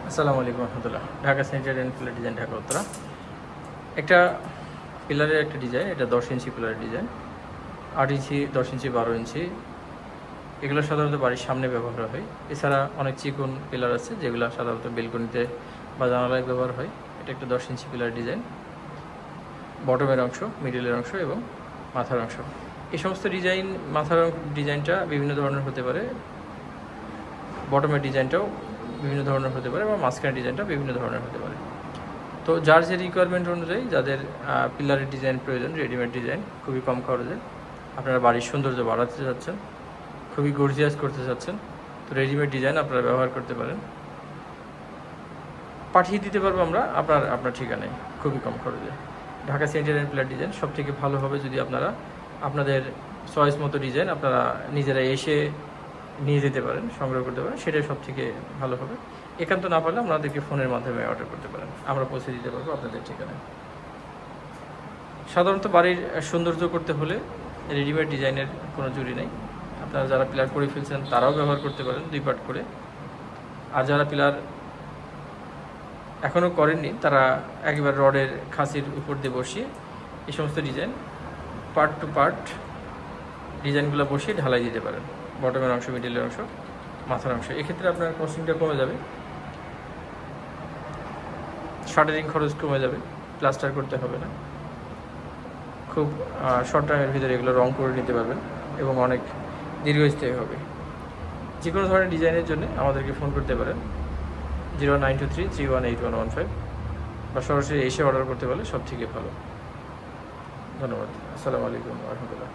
আসসালামু আলাইকুম রহমতুল্লাহ। Dhaka centre and pillar design, Dhaka Uttara. একটা পিলারের একটা ডিজাইন, এটা 10 ইঞ্চি পিলারের ডিজাইন। 8 ইঞ্চি, 10 ইঞ্চি, 12 ইঞ্চি, এগুলো সাধারণত বাড়ির সামনে ব্যবহার হয়। এছাড়া অনেক চিকন পিলার আছে যেগুলো সাধারণত বেলকনিতে বা জানালায় ব্যবহার হয়। এটা একটা 10 ইঞ্চি পিলার ডিজাইন। বটমের অংশ, মিডিলের অংশ এবং মাথার অংশ, এই সমস্ত ডিজাইন, মাথার ডিজাইনটা বিভিন্ন ধরনের হতে পারে, বটমের ডিজাইনটাও বিভিন্ন ধরনের হতে পারে, বা মাঝখানের ডিজাইনটা বিভিন্ন ধরনের হতে পারে। তো যার যে রিকোয়ারমেন্ট অনুযায়ী, যাদের পিলারের ডিজাইন প্রয়োজন, রেডিমেড ডিজাইন খুবই কম খরচে, আপনারা বাড়ির সৌন্দর্য বাড়াতে চাচ্ছেন, খুবই গর্জিয়াস করতে চাচ্ছেন, তো রেডিমেড ডিজাইন আপনারা ব্যবহার করতে পারেন। পাঠিয়ে দিতে পারবো আমরা আপনার ঠিকানায় খুবই কম খরচে। Dhaka centre and pillar design সব থেকে ভালো হবে যদি আপনারা আপনাদের চয়েস মতো ডিজাইন আপনারা নিজেরা এসে নিয়ে যেতে পারেন, সংগ্রহ করতে পারেন, সেটাই সব থেকে ভালো হবে। একান্ত না পারলে আপনাদেরকে ফোনের মাধ্যমে অর্ডার করতে পারেন, আমরা পৌঁছে দিতে পারবো আপনাদের ঠিকানায়। সাধারণত বাড়ির সৌন্দর্য করতে হলে রেডিমেড ডিজাইনের কোনো জুড়ি নেই। আপনারা যারা পিলার করে ফেলছেন তারাও ব্যবহার করতে পারেন 2 পার্ট করে। আর যারা পিলার এখনও করেননি তারা একেবারে রডের খাসির উপর দিয়ে বসিয়ে এই সমস্ত ডিজাইন পার্ট টু পার্ট ডিজাইনগুলো বসিয়ে ঢালাই দিতে পারেন, বটমের অংশ, মিডিলের অংশ, মাথার অংশ। এক্ষেত্রে আপনার কস্টিংটা কমে যাবে, শাটারিং খরচ কমে যাবে, প্লাস্টার করতে হবে না, খুব শর্ট টাইমের ভিতরে এগুলো রং করে নিতে পারবেন এবং অনেক দীর্ঘস্থায়ী হবে। যে কোনো ধরনের ডিজাইনের জন্য আমাদেরকে ফোন করতে পারেন 0923318115, বা সরাসরি এসে অর্ডার করতে পারলে সব থেকে ভালো। ধন্যবাদ। আসসালামু আলাইকুম রহমতুল্লাহ।